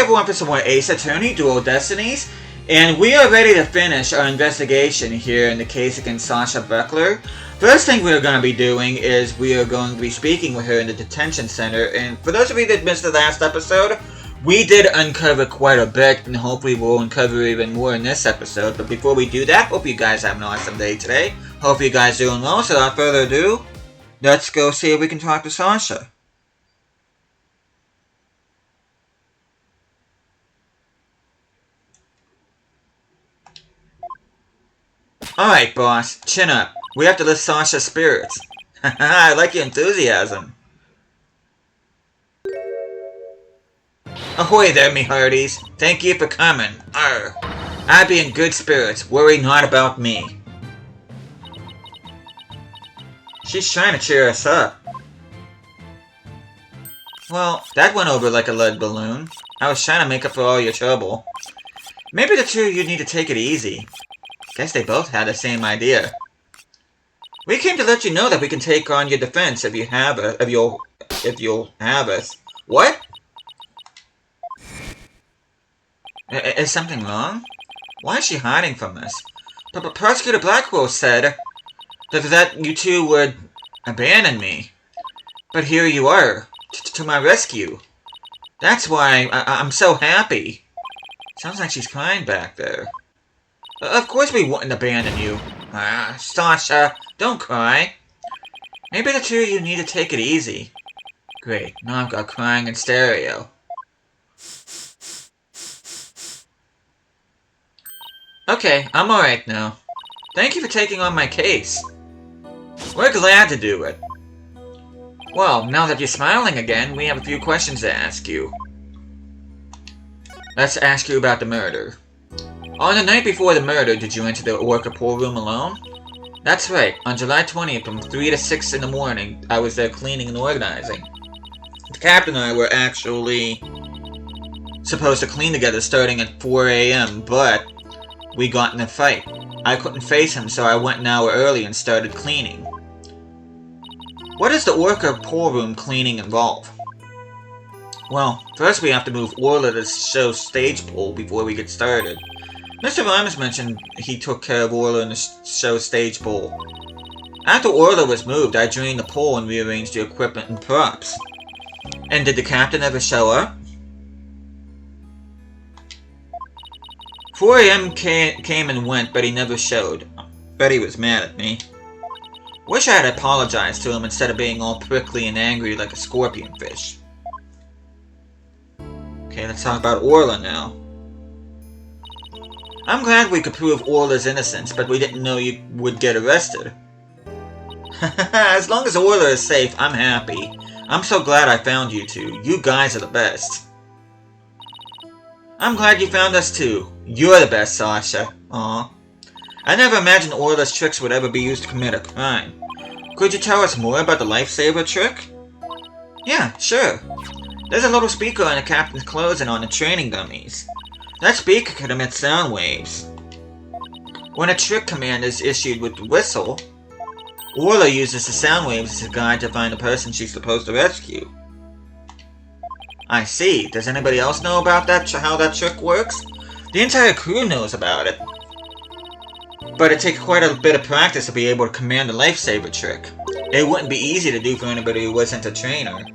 everyone for some more Ace Attorney Dual Destinies, and we are ready to finish our investigation here in the case against Sasha Buckler. First thing we're going to be doing is we are going to be speaking with her in the detention center, and for those of you that missed the last episode, we did uncover quite a bit, and hopefully we'll uncover even more in this episode. But before we do that, hope you guys have an awesome day today. Hope you guys are doing well, so without further ado, let's go see if we can talk to Sasha. Alright, boss. Chin up. We have to lift Sasha's spirits. I like your enthusiasm. Ahoy there, me hearties. Thank you for coming. Arr. I be in good spirits. Worry not about me. She's trying to cheer us up. Well, that went over like a lead balloon. I was trying to make up for all your trouble. Maybe the two of you need to take it easy. Guess they both had the same idea. We came to let you know that we can take on your defense if you'll have us. What? Is something wrong? Why is she hiding from us? But Prosecutor Blackwell said that you two would abandon me. But here you are, to my rescue. That's why I'm so happy. Sounds like she's crying back there. Of course we wouldn't abandon you. Sasha, don't cry. Maybe the two of you need to take it easy. Great, now I've got crying in stereo. Okay, I'm alright now. Thank you for taking on my case. We're glad to do it. Well, now that you're smiling again, we have a few questions to ask you. Let's ask you about the murder. On the night before the murder, did you enter the worker pool room alone? That's right. On July 20th from 3 to 6 in the morning, I was there cleaning and organizing. The captain and I were actually supposed to clean together starting at 4 a.m., but we got in a fight. I couldn't face him, so I went an hour early and started cleaning. What does the worker pool room cleaning involve? Well, first we have to move Orla to the show stage pool before we get started. Mr. Rhymes mentioned he took care of Orla in the show stage pool. After Orla was moved, I drained the pool and rearranged the equipment and props. And did the captain ever show up? 4 a.m. came and went, but he never showed. Bet he was mad at me. Wish I had apologized to him instead of being all prickly and angry like a scorpion fish. Okay, let's talk about Orla now. I'm glad we could prove Orla's innocence, but we didn't know you would get arrested. As long as Orla is safe, I'm happy. I'm so glad I found you two. You guys are the best. I'm glad you found us too. You're the best, Sasha. Aw. I never imagined Orla's tricks would ever be used to commit a crime. Could you tell us more about the lifesaver trick? Yeah, sure. There's a little speaker on the captain's clothes and on the training dummies. That speaker can emit sound waves. When a trick command is issued with the whistle, Orla uses the sound waves as a guide to find the person she's supposed to rescue. I see. Does anybody else know about that? How that trick works? The entire crew knows about it. But it takes quite a bit of practice to be able to command the lifesaver trick. It wouldn't be easy to do for anybody who wasn't a trainer.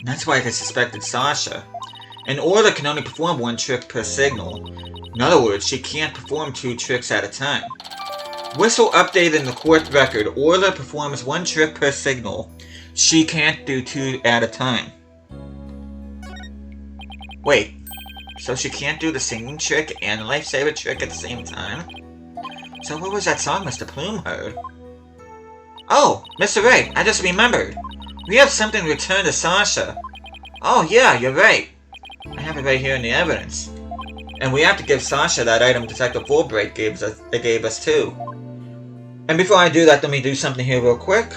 That's why they suspected Sasha. And Orla can only perform one trick per signal. In other words, she can't perform 2 tricks at a time. Whistle updated in the court record, Orla performs 1 trick per signal. She can't do 2 at a time. Wait, so she can't do the singing trick and the lifesaver trick at the same time? So what was that song Mr. Plume heard? Oh, Mr. Ray, I just remembered. We have something to return to Sasha. Oh yeah, you're right. I have it right here in the evidence. And we have to give Sasha that item Detective Fulbright gave us too. And before I do that, let me do something here real quick.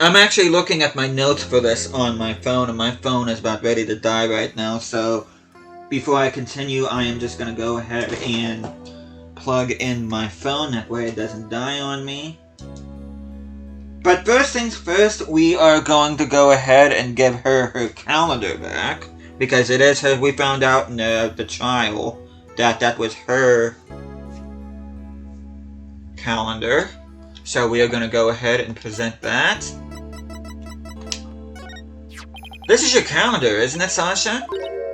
I'm actually looking at my notes for this on my phone, and my phone is about ready to die right now, so before I continue, I am just going to go ahead and plug in my phone, that way it doesn't die on me. But first things first, we are going to go ahead and give her her calendar back. Because it is her, we found out in the trial that was her calendar. So we are going to go ahead and present that. This is your calendar, isn't it, Sasha?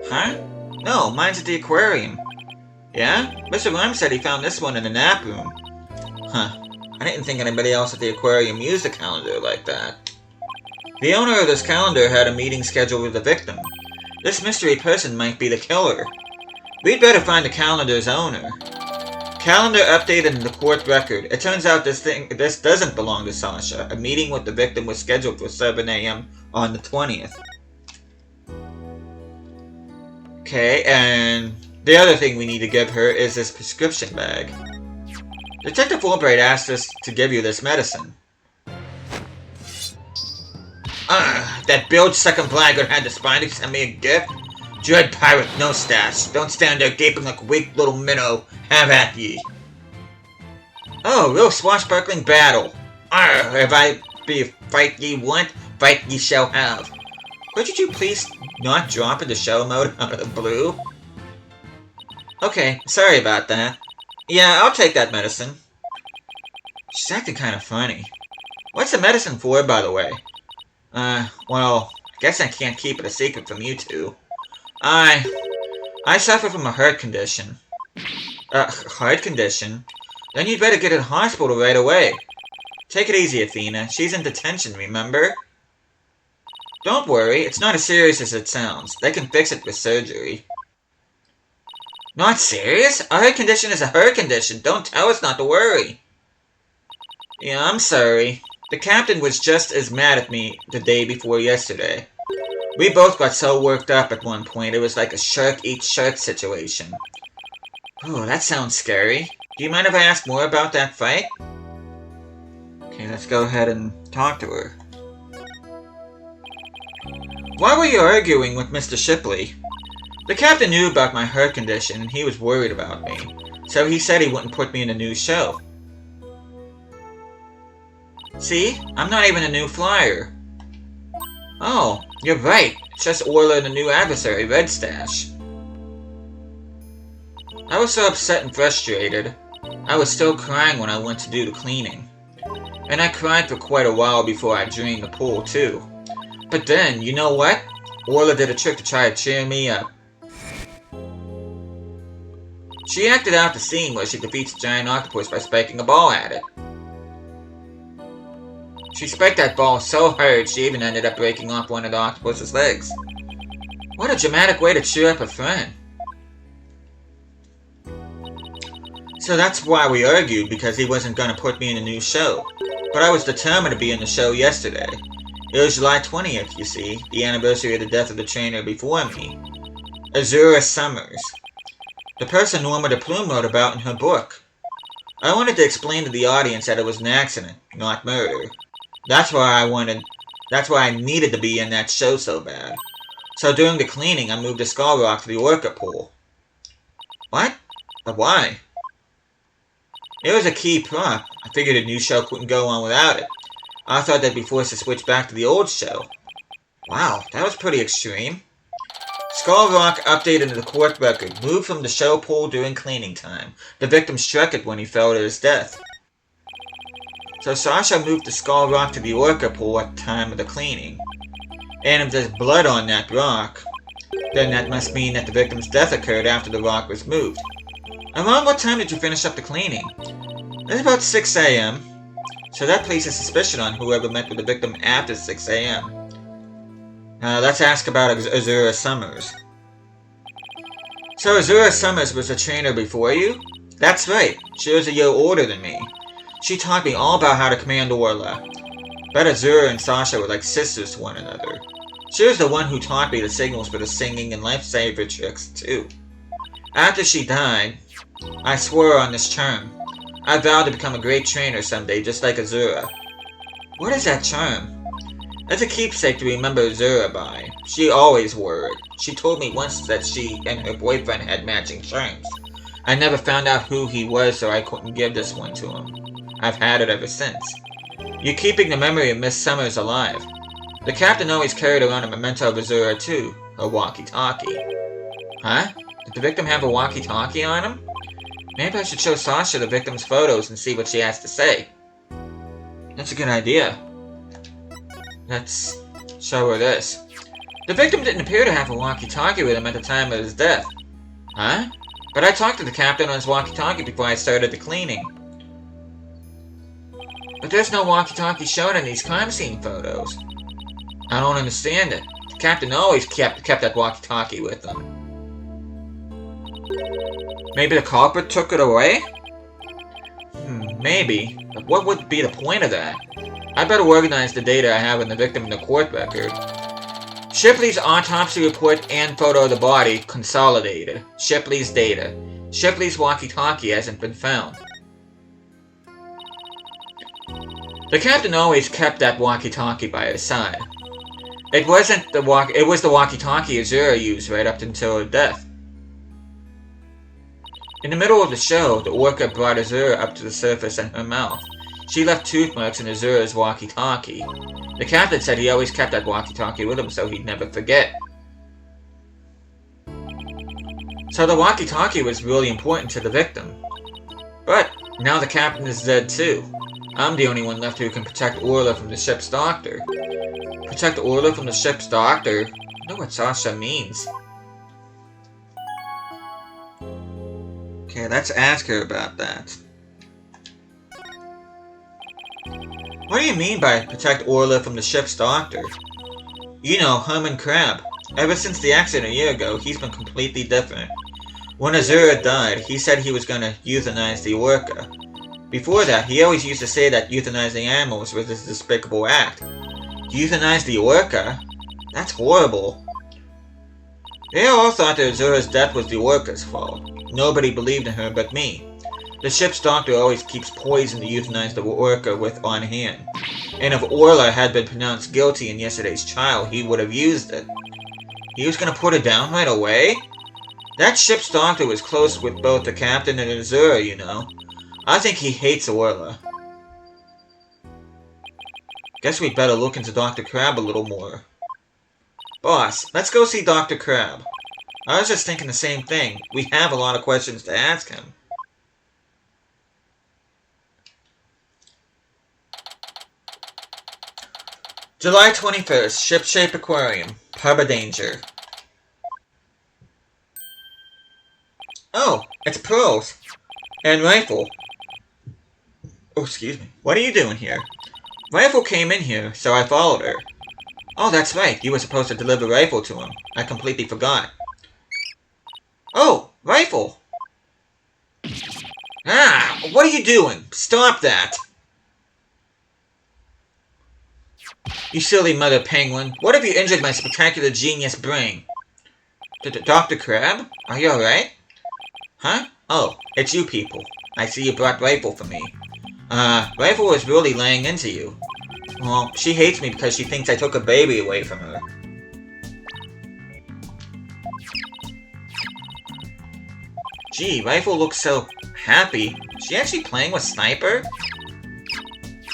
Huh? No, mine's at the aquarium. Yeah? Mr. Rhyme said he found this one in the nap room. Huh. I didn't think anybody else at the aquarium used a calendar like that. The owner of this calendar had a meeting scheduled with the victim. This mystery person might be the killer. We'd better find the calendar's owner. Calendar updated in the court record. It turns out this doesn't belong to Sasha. A meeting with the victim was scheduled for 7 a.m. on the 20th. Okay, and the other thing we need to give her is this prescription bag. Detective Fulbright asked us to give you this medicine. That bilge-sucking blackguard had the spine to send me a gift? Dread pirate, no stash. Don't stand there gaping like a weak little minnow. Have at ye. Oh, real swashbuckling battle. If I be a fight ye want, fight ye shall have. Could you please not drop into show mode out of the blue? Okay, sorry about that. Yeah, I'll take that medicine. She's acting kind of funny. What's the medicine for, by the way? Well, I guess I can't keep it a secret from you two. I suffer from a heart condition. Heart condition? Then you'd better get to the hospital right away. Take it easy, Athena. She's in detention, remember? Don't worry, it's not as serious as it sounds. They can fix it with surgery. Not serious? A heart condition is a heart condition. Don't tell us not to worry. Yeah, I'm sorry. The captain was just as mad at me the day before yesterday. We both got so worked up at one point, it was like a shark eats shark situation. Oh, that sounds scary. Do you mind if I ask more about that fight? Okay, let's go ahead and talk to her. Why were you arguing with Mr. Shipley? The captain knew about my heart condition and he was worried about me, so he said he wouldn't put me in a new show. See? I'm not even a new flyer. Oh, you're right. It's just Orla and the new adversary, Red Stash. I was so upset and frustrated. I was still crying when I went to do the cleaning. And I cried for quite a while before I drained the pool, too. But then, you know what? Orla did a trick to try to cheer me up. She acted out the scene where she defeats a giant octopus by spiking a ball at it. She spiked that ball so hard she even ended up breaking off one of the octopus's legs. What a dramatic way to cheer up a friend. So that's why we argued, because he wasn't going to put me in a new show. But I was determined to be in the show yesterday. It was July 20th, you see, the anniversary of the death of the trainer before me. Azura Summers. The person Norma de Plume wrote about in her book. I wanted to explain to the audience that it was an accident, not murder. That's why I needed to be in that show so bad. So during the cleaning, I moved a Skull Rock to the Orca pool. What? But why? It was a key prop. I figured a new show couldn't go on without it. I thought they'd be forced to switch back to the old show. Wow, that was pretty extreme. Skull Rock updated the court record, moved from the show pool during cleaning time. The victim struck it when he fell to his death. So Sasha moved the Skull Rock to the Orca pool at the time of the cleaning. And if there's blood on that rock, then that must mean that the victim's death occurred after the rock was moved. Around what time did you finish up the cleaning? It was about 6 a.m. So that places suspicion on whoever met with the victim after 6 a.m. Let's ask about Azura Summers. So Azura Summers was a trainer before you? That's right. She was a year older than me. She taught me all about how to command Orla. Bet Azura and Sasha were like sisters to one another. She was the one who taught me the signals for the singing and lifesaver tricks, too. After she died, I swore on this charm. I vowed to become a great trainer someday, just like Azura. What is that charm? It's a keepsake to remember Azura by. She always wore it. She told me once that she and her boyfriend had matching charms. I never found out who he was, so I couldn't give this one to him. I've had it ever since. You're keeping the memory of Miss Summers alive. The captain always carried around a memento of Azura too, a walkie-talkie. Huh? Did the victim have a walkie-talkie on him? Maybe I should show Sasha the victim's photos and see what she has to say. That's a good idea. Let's show her this. The victim didn't appear to have a walkie-talkie with him at the time of his death. Huh? But I talked to the captain on his walkie-talkie before I started the cleaning. But there's no walkie-talkie shown in these crime scene photos. I don't understand it. The captain always kept that walkie-talkie with him. Maybe the culprit took it away? Maybe. But what would be the point of that? I better organize the data I have on the victim in the court record. Shipley's autopsy report and photo of the body consolidated. Shipley's data. Shipley's walkie-talkie hasn't been found. The captain always kept that walkie-talkie by his side. It was the walkie-talkie Azura used right up until her death. In the middle of the show, the orca brought Azura up to the surface in her mouth. She left tooth marks in Azura's walkie-talkie. The captain said he always kept that walkie-talkie with him so he'd never forget. So the walkie-talkie was really important to the victim. But now the captain is dead too. I'm the only one left who can protect Orla from the ship's doctor. Protect Orla from the ship's doctor? I know what Sasha means. Okay, let's ask her about that. What do you mean by protect Orla from the ship's doctor? You know, Herman Crab. Ever since the accident a year ago, he's been completely different. When Azura died, he said he was gonna euthanize the orca. Before that, he always used to say that euthanizing animals was a despicable act. Euthanize the orca? That's horrible. They all thought that Azura's death was the orca's fault. Nobody believed in her but me. The ship's doctor always keeps poison to euthanize the orca with on hand. And if Orla had been pronounced guilty in yesterday's trial, he would have used it. He was gonna put her down right away? That ship's doctor was close with both the captain and Azura, you know. I think he hates Orla. Guess we'd better look into Dr. Crab a little more. Boss, let's go see Dr. Crab. I was just thinking the same thing. We have a lot of questions to ask him. July 21st, Ship-Shape Aquarium, Harbor Danger. Oh, it's Pearls. And Rifle. Oh, excuse me. What are you doing here? Rifle came in here, so I followed her. Oh, that's right. You were supposed to deliver Rifle to him. I completely forgot. Oh, Rifle! Ah, what are you doing? Stop that! You silly mother penguin. What have you injured my spectacular genius brain? Dr. Crab? Are you alright? Huh? Oh, it's you people. I see you brought Rifle for me. Rifle was really laying into you. Well, she hates me because she thinks I took a baby away from her. Gee, Rifle looks so happy. Is she actually playing with Sniper?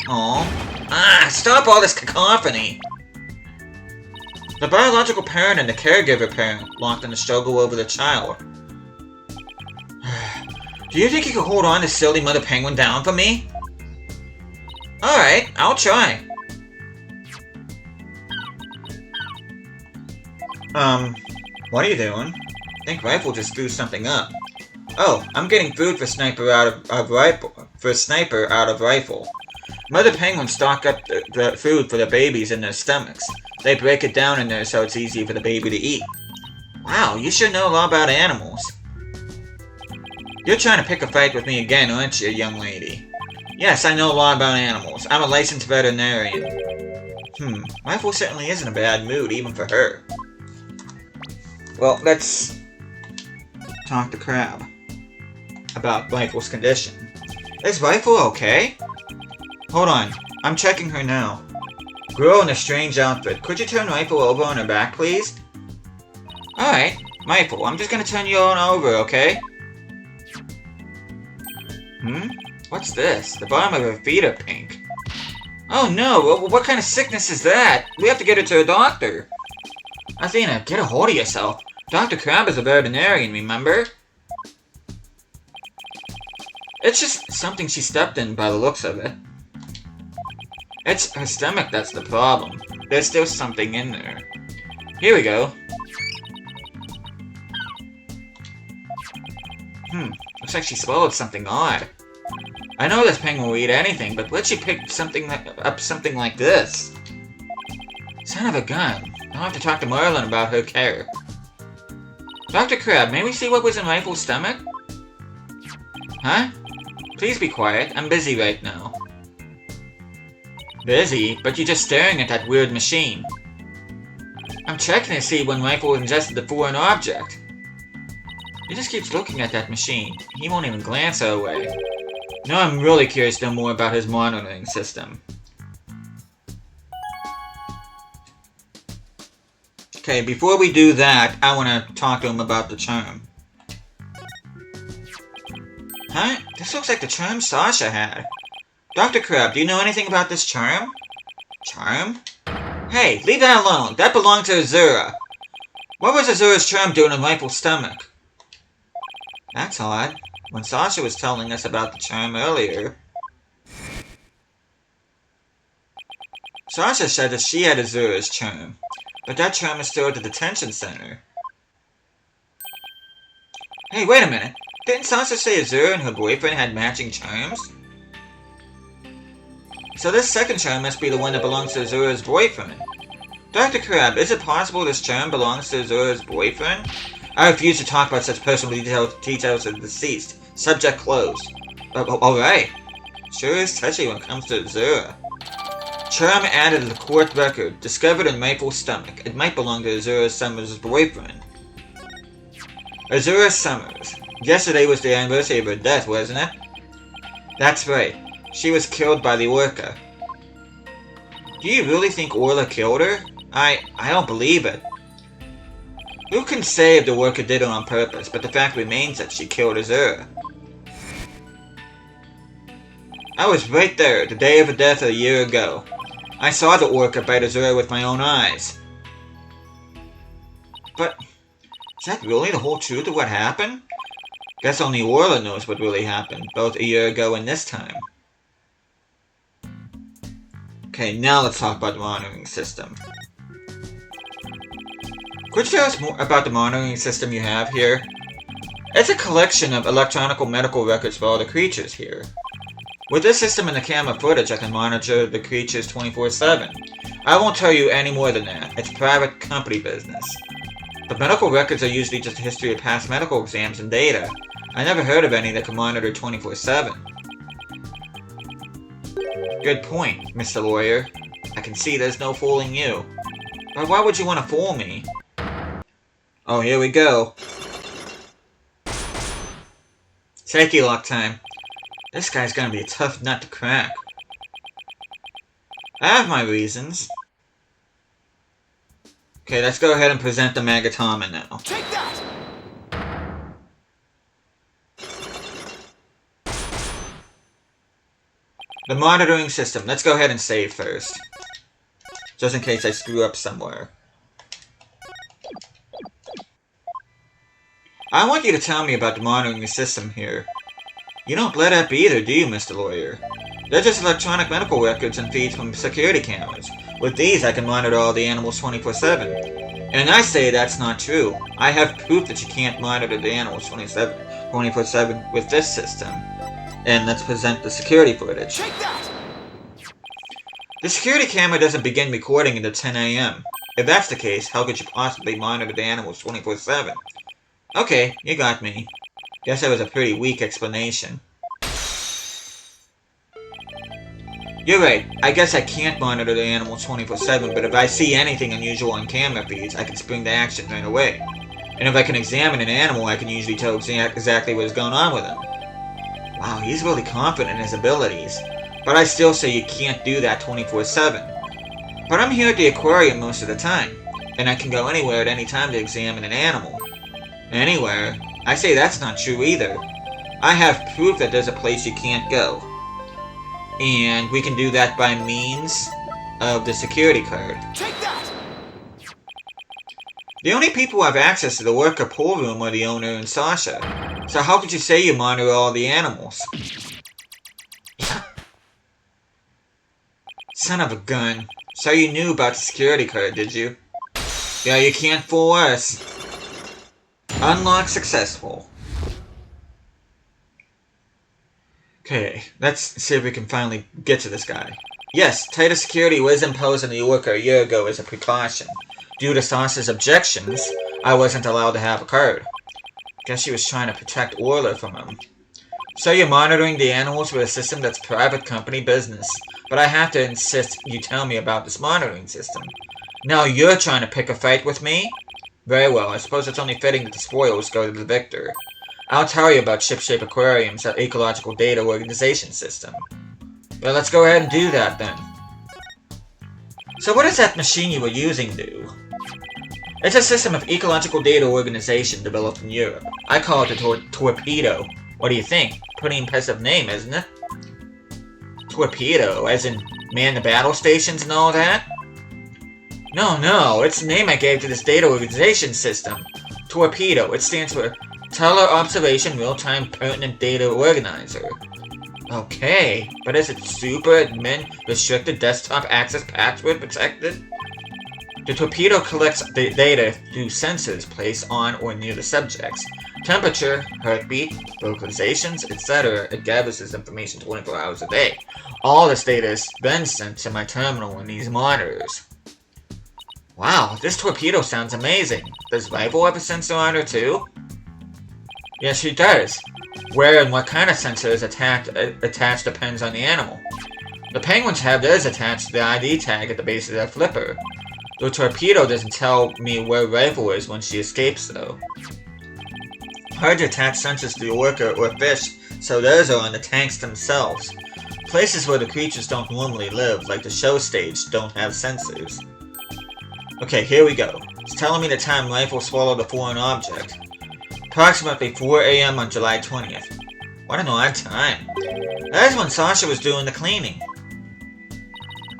Aw. Ah, stop all this cacophony! The biological parent and the caregiver parent locked in a struggle over the child. Do you think you can hold on to silly mother penguin down for me? Alright, I'll try. What are you doing? I think Rifle just threw something up. Oh, I'm getting food for Sniper out of Rifle. Mother penguins stock up the food for the babies in their stomachs. They break it down in there so it's easy for the baby to eat. Wow, you sure know a lot about animals. You're trying to pick a fight with me again, aren't you, young lady? Yes, I know a lot about animals. I'm a licensed veterinarian. Rifle certainly is in a bad mood, even for her. Well, let's talk to Crab about Rifle's condition. Is Rifle okay? Hold on, I'm checking her now. Girl in a strange outfit. Could you turn Rifle over on her back, please? Alright, Rifle, I'm just gonna turn you on over, okay? What's this? The bottom of her feet are pink. Oh no, what kind of sickness is that? We have to get her to a doctor. Athena, get a hold of yourself. Dr. Crab is a veterinarian, remember? It's just something she stepped in by the looks of it. It's her stomach that's the problem. There's still something in there. Here we go. Looks like she swallowed something odd. I know this penguin will eat anything, but where'd she pick up something like this? Son of a gun. I'll have to talk to Marlin about her care. Dr. Crab, may we see what was in Rifle's stomach? Huh? Please be quiet. I'm busy right now. Busy? But you're just staring at that weird machine. I'm checking to see when Rifle ingested the foreign object. He just keeps looking at that machine. He won't even glance our way. Now I'm really curious to know more about his monitoring system. Okay, before we do that, I want to talk to him about the charm. Huh? This looks like the charm Sasha had. Dr. Crab, do you know anything about this charm? Charm? Hey, leave that alone. That belonged to Azura. What was Azura's charm doing in Rifle's stomach? That's odd. When Sasha was telling us about the charm earlier... Sasha said that she had Azura's charm, but that charm is still at the detention center. Hey, wait a minute. Didn't Sasha say Azura and her boyfriend had matching charms? So this second charm must be the one that belongs to Azura's boyfriend. Dr. Crab, is it possible this charm belongs to Azura's boyfriend? I refuse to talk about such personal details of the deceased. Subject closed. Alright. Sure is touchy when it comes to Azura. Charm added to the court record. Discovered in Rifle's stomach. It might belong to Azura Summers' boyfriend. Azura Summers. Yesterday was the anniversary of her death, wasn't it? That's right. She was killed by the Orca. Do you really think Orla killed her? I don't believe it. Who can say if the Orca did it on purpose, but the fact remains that she killed Azura. I was right there, the day of her death a year ago. I saw the Orca bite Azura with my own eyes. But, is that really the whole truth of what happened? Guess only Orla knows what really happened, both a year ago and this time. Okay, now let's talk about the monitoring system. Could you tell us more about the monitoring system you have here? It's a collection of electronic medical records for all the creatures here. With this system and the camera footage, I can monitor the creatures 24/7. I won't tell you any more than that. It's private company business. The medical records are usually just a history of past medical exams and data. I never heard of any that can monitor 24/7. Good point, Mr. Lawyer. I can see there's no fooling you. But why would you want to fool me? Oh, here we go. Safety lock time. This guy's gonna be a tough nut to crack. I have my reasons. Okay, let's go ahead and present the Magatama now. Take that! The monitoring system. Let's go ahead and save first. Just in case I screw up somewhere. I want you to tell me about the monitoring system here. You don't let up either, do you, Mr. Lawyer? They're just electronic medical records and feeds from security cameras. With these, I can monitor all the animals 24/7. And I say that's not true. I have proof that you can't monitor the animals 24/7 with this system. And let's present the security footage. Take that! The security camera doesn't begin recording until 10 AM. If that's the case, how could you possibly monitor the animals 24/7? Okay, you got me. Guess that was a pretty weak explanation. You're right, I guess I can't monitor the animals 24/7, but if I see anything unusual on camera feeds, I can spring to action right away. And if I can examine an animal, I can usually tell exactly what is going on with him. Wow, he's really confident in his abilities. But I still say you can't do that 24/7. But I'm here at the aquarium most of the time, and I can go anywhere at any time to examine an animal. Anywhere? I say that's not true either. I have proof that there's a place you can't go. And we can do that by means of the security card. Take that! The only people who have access to the worker pool room are the owner and Sasha. So how could you say you monitor all the animals? Son of a gun. So you knew about the security card, did you? Yeah, you can't fool us. Unlock successful. Okay, let's see if we can finally get to this guy. Yes, tighter security was imposed on the worker a year ago as a precaution. Due to Sasha's objections, I wasn't allowed to have a card. Guess she was trying to protect Orla from him. So you're monitoring the animals with a system that's private company business. But I have to insist you tell me about this monitoring system. Now you're trying to pick a fight with me? Very well, I suppose it's only fitting that the spoils go to the victor. I'll tell you about Ship-Shape Aquarium's Ecological Data Organization System. Well, let's go ahead and do that then. So what does that machine you were using do? It's a system of ecological data organization developed in Europe. I call it a torpedo. What do you think? Pretty impressive name, isn't it? Torpedo, as in man the battle stations and all that? No, it's the name I gave to this data organization system. Torpedo, it stands for Tele-Observation Real-Time Pertinent Data Organizer. Okay, but is it super admin restricted desktop access password protected? The torpedo collects the data through sensors placed on or near the subjects. Temperature, heartbeat, vocalizations, etc. It gathers this information 24 hours a day. All this data is then sent to my terminal in these monitors. Wow, this torpedo sounds amazing. Does Rifle have a sensor on her too? Yes, she does. Where and what kind of sensor is attached depends on the animal. The penguins have theirs attached to the ID tag at the base of their flipper. The torpedo doesn't tell me where Rifle is when she escapes, though. Hard to attach sensors to the worker or fish, so theirs are on the tanks themselves. Places where the creatures don't normally live, like the show stage, don't have sensors. Okay, here we go. It's telling me the time Rifle swallowed a foreign object. Approximately 4 AM on July 20th. What an odd time. That is when Sasha was doing the cleaning.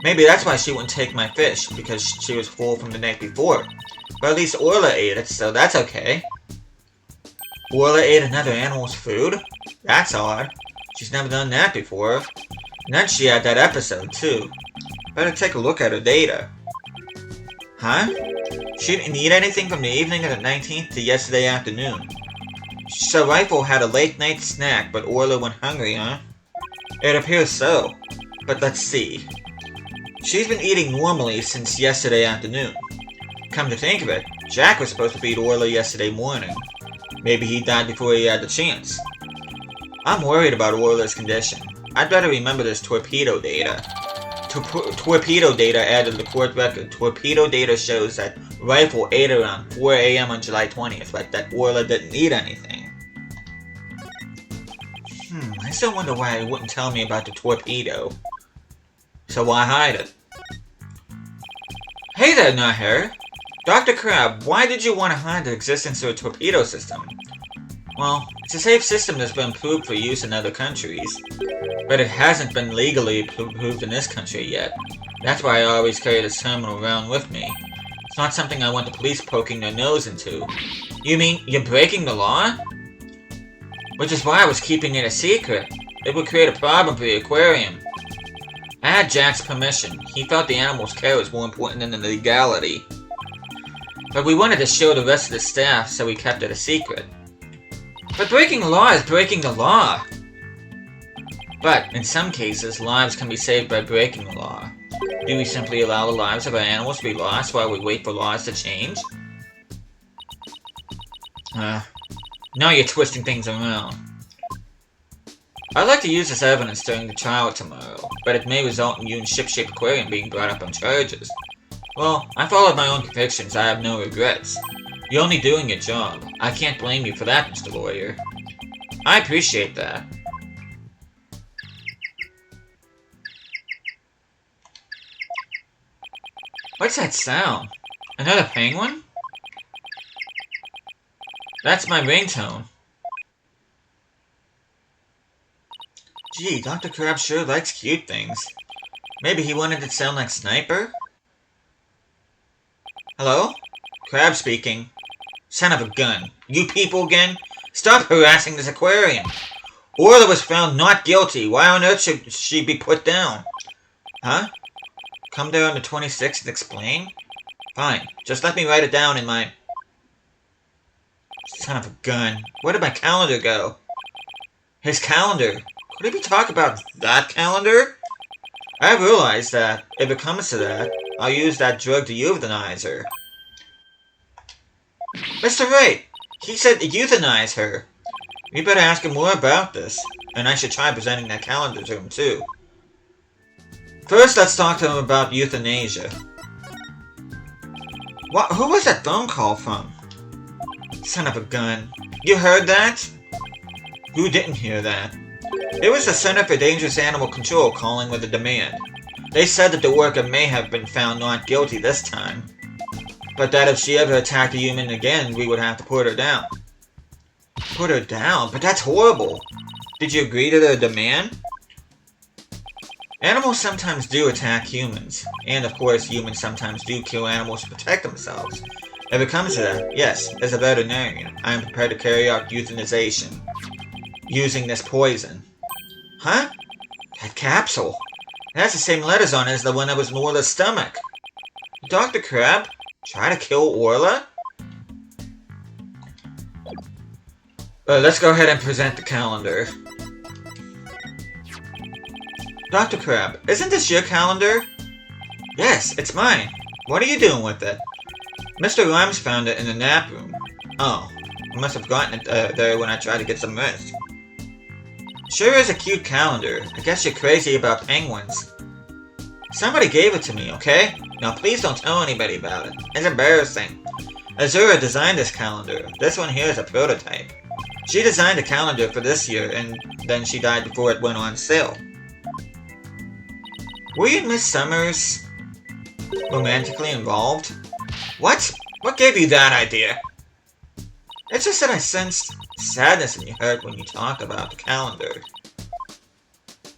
Maybe that's why she wouldn't take my fish, because she was full from the night before. But at least Orla ate it, so that's okay. Orla ate another animal's food? That's odd. She's never done that before. And then she had that episode, too. Better take a look at her data. Huh? She didn't eat anything from the evening of the 19th to yesterday afternoon. So Rifle had a late night snack, but Orla went hungry, huh? It appears so. But let's see. She's been eating normally since yesterday afternoon. Come to think of it, Jack was supposed to feed Orla yesterday morning. Maybe he died before he had the chance. I'm worried about Orla's condition. I'd better remember this torpedo data. Torpedo data added to the court record. Torpedo data shows that Rifle ate around 4 AM on July 20th, but that Orla didn't eat anything. I still wonder why it wouldn't tell me about the torpedo. So why hide it? Hey there, Naher! Dr. Crab, why did you want to hide the existence of a torpedo system? Well, it's a safe system that's been approved for use in other countries. But it hasn't been legally approved in this country yet. That's why I always carry this terminal around with me. It's not something I want the police poking their nose into. You mean you're breaking the law? Which is why I was keeping it a secret. It would create a problem for the aquarium. I had Jack's permission. He felt the animal's care was more important than the legality. But we wanted to show the rest of the staff, so we kept it a secret. But breaking the law is breaking the law! But, in some cases, lives can be saved by breaking the law. Do we simply allow the lives of our animals to be lost while we wait for laws to change? Now you're twisting things around. I'd like to use this evidence during the trial tomorrow, but it may result in you and Ship-Shape Aquarium being brought up on charges. Well, I followed my own convictions, I have no regrets. You're only doing your job. I can't blame you for that, Mr. Lawyer. I appreciate that. What's that sound? Another penguin? That's my ringtone. Gee, Dr. Crab sure likes cute things. Maybe he wanted to sound like Sniper? Hello? Crab speaking. Son of a gun. You people again? Stop harassing this aquarium. Orla was found not guilty. Why on earth should she be put down? Huh? Come there on the 26th and explain? Fine. Just let me write it down in my... Son of a gun. Where did my calendar go? His calendar? Could he be talking about that calendar? I realized that, if it comes to that, I'll use that drug to euthanize her. Mr. Wright! He said euthanize her. We better ask him more about this. And I should try presenting that calendar to him, too. First, let's talk to him about euthanasia. What? Who was that phone call from? Son of a gun. You heard that? Who didn't hear that? It was the Center for Dangerous Animal Control calling with a demand. They said that the worker may have been found not guilty this time. But that if she ever attacked a human again, we would have to put her down. Put her down? But that's horrible. Did you agree to their demand? Animals sometimes do attack humans. And of course, humans sometimes do kill animals to protect themselves. If it comes to that, yes, as a veterinarian, I am prepared to carry out euthanization. Using this poison. Huh? That capsule. It has the same letters on it as the one that was in Orla's stomach. Dr. Crab, try to kill Orla? Let's go ahead and present the calendar. Dr. Crab, isn't this your calendar? Yes, it's mine. What are you doing with it? Mr. Limes found it in the nap room. Oh, I must have gotten it there when I tried to get some rest. Sure is a cute calendar. I guess you're crazy about penguins. Somebody gave it to me, okay? Now please don't tell anybody about it. It's embarrassing. Azura designed this calendar. This one here is a prototype. She designed a calendar for this year, and then she died before it went on sale. Were you and Miss Summers romantically involved? What? What gave you that idea? It's just that I sensed sadness in your heart when you talk about the calendar.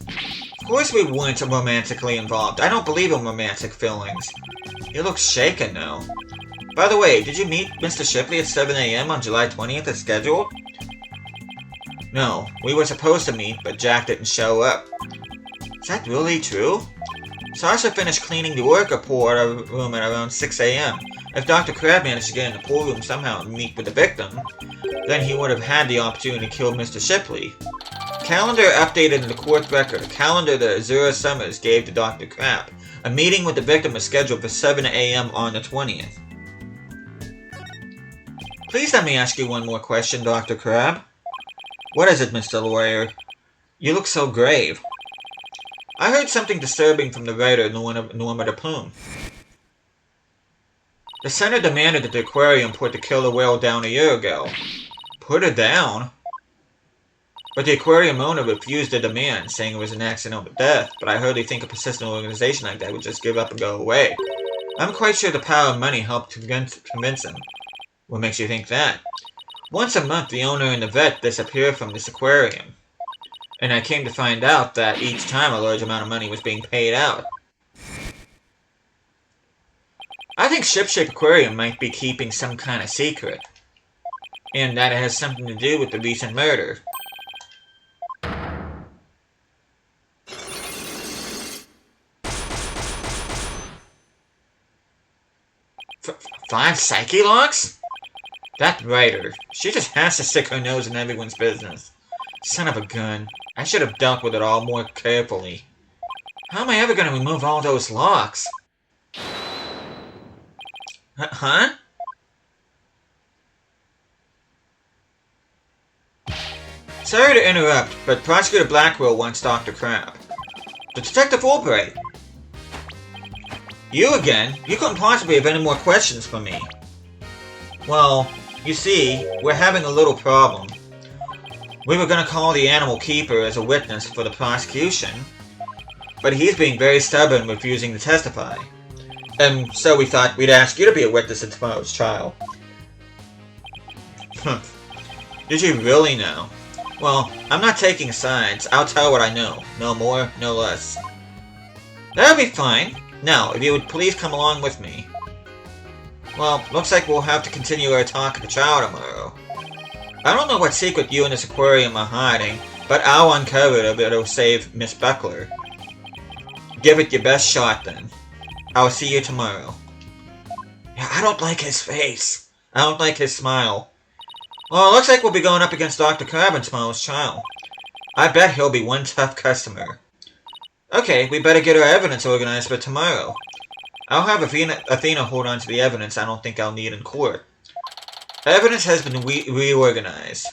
Of course we weren't romantically involved. I don't believe in romantic feelings. You look shaken now. By the way, did you meet Mr. Shipley at 7 AM on July 20th as scheduled? No, we were supposed to meet, but Jack didn't show up. Is that really true? Sasha finished cleaning the worker pool room at around 6 AM. If Dr. Crab managed to get in the pool room somehow and meet with the victim, then he would have had the opportunity to kill Mr. Shipley. Calendar updated in the court record. A calendar that Azura Summers gave to Dr. Crab. A meeting with the victim was scheduled for 7 AM on the 20th. Please let me ask you one more question, Dr. Crab. What is it, Mr. Lawyer? You look so grave. I heard something disturbing from the writer, Norma de Plume. The center demanded that the aquarium put the killer whale down a year ago. Put her down? But the aquarium owner refused the demand, saying it was an accidental death, but I hardly think a persistent organization like that would just give up and go away. I'm quite sure the power of money helped convince him. What makes you think that? Once a month, the owner and the vet disappear from this aquarium. And I came to find out that each time a large amount of money was being paid out. I think Shipshape Aquarium might be keeping some kind of secret. And that it has something to do with the recent murder. Five psyche locks? That writer, she just has to stick her nose in everyone's business. Son of a gun. I should have dealt with it all more carefully. How am I ever going to remove all those locks? Huh? Sorry to interrupt, but Prosecutor Blackwell wants Dr. Crab. Detective Albright! You again? You couldn't possibly have any more questions for me. Well, you see, we're having a little problem. We were going to call the animal keeper as a witness for the prosecution, but he's being very stubborn, refusing to testify. And so we thought we'd ask you to be a witness in tomorrow's trial. Did you really know? Well, I'm not taking sides. I'll tell what I know. No more, no less. That'll be fine. Now, if you would please come along with me. Well, looks like we'll have to continue our talk at the trial tomorrow. I don't know what secret you and this aquarium are hiding, but I'll uncover it if it'll save Miss Buckler. Give it your best shot, then. I'll see you tomorrow. Yeah, I don't like his face. I don't like his smile. Well, it looks like we'll be going up against Dr. Crab in tomorrow's trial. I bet he'll be one tough customer. Okay, we better get our evidence organized for tomorrow. I'll have Athena hold on to the evidence I don't think I'll need in court. Evidence has been reorganized.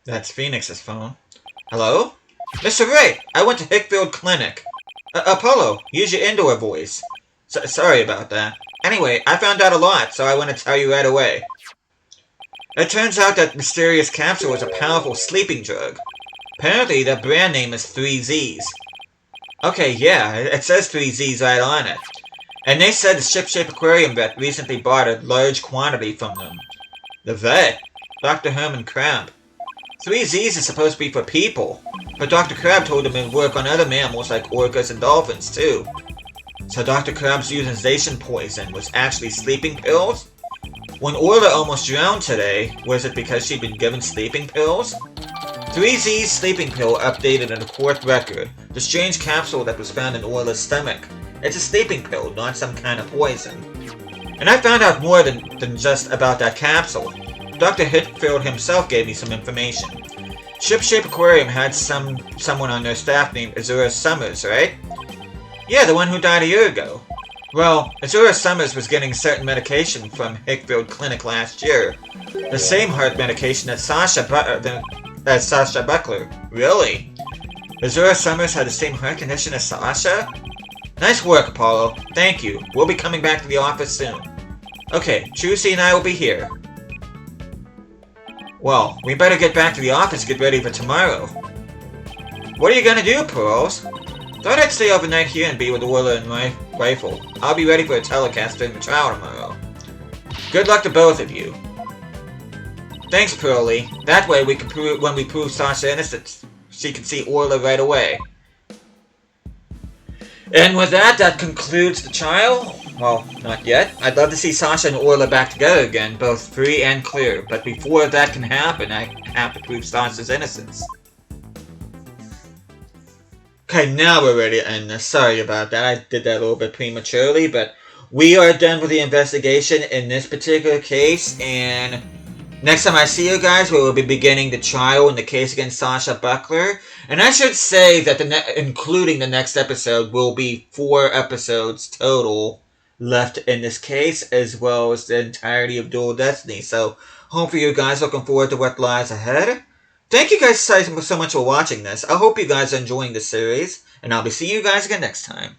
That's Phoenix's phone. Hello? Mr. Ray, I went to Hickfield Clinic. Apollo, use your indoor voice. Sorry about that. Anyway, I found out a lot, so I want to tell you right away. It turns out that mysterious capsule is a powerful sleeping drug. Apparently, the brand name is 3Zs. Okay, yeah, it says 3Zs right on it. And they said the Ship-Shape Aquarium vet recently bought a large quantity from them. The vet? Dr. Herman Crab. 3Zs is supposed to be for people, but Dr. Crab told him it would work on other mammals like orcas and dolphins, too. So Dr. Crab's utilization poison was actually sleeping pills? When Orla almost drowned today, was it because she'd been given sleeping pills? 3Z's sleeping pill updated in the court record, the strange capsule that was found in Orla's stomach. It's a sleeping pill, not some kind of poison. And I found out more than just about that capsule. Dr. Hitfield himself gave me some information. Ship-Shape Aquarium had someone on their staff named Azura Summers, right? Yeah, the one who died a year ago. Well, Azura Summers was getting certain medication from Hickfield Clinic last year. The same heart medication that Sasha Buckler. Really? Azura Summers had the same heart condition as Sasha? Nice work, Apollo. Thank you. We'll be coming back to the office soon. Okay, Trucy and I will be here. Well, we better get back to the office and get ready for tomorrow. What are you gonna do, Pearls? Thought I'd stay overnight here and be with Orla and my rifle. I'll be ready for a telecast during the trial tomorrow. Good luck to both of you. Thanks, Pearlie. That way we can when we prove Sasha innocent, she can see Orla right away. And with that, that concludes the trial. Well, not yet. I'd love to see Sasha and Orla back together again, both free and clear. But before that can happen, I have to prove Sasha's innocence. Okay, now we're ready to end this. Sorry about that. I did that a little bit prematurely, but we are done with the investigation in this particular case, and next time I see you guys, we will be beginning the trial in the case against Sasha Buckler. And I should say that including the next episode will be 4 episodes total left in this case, as well as the entirety of Dual Destiny. So, hopefully you guys are looking forward to what lies ahead. Thank you guys so much for watching this. I hope you guys are enjoying the series, and I'll be seeing you guys again next time.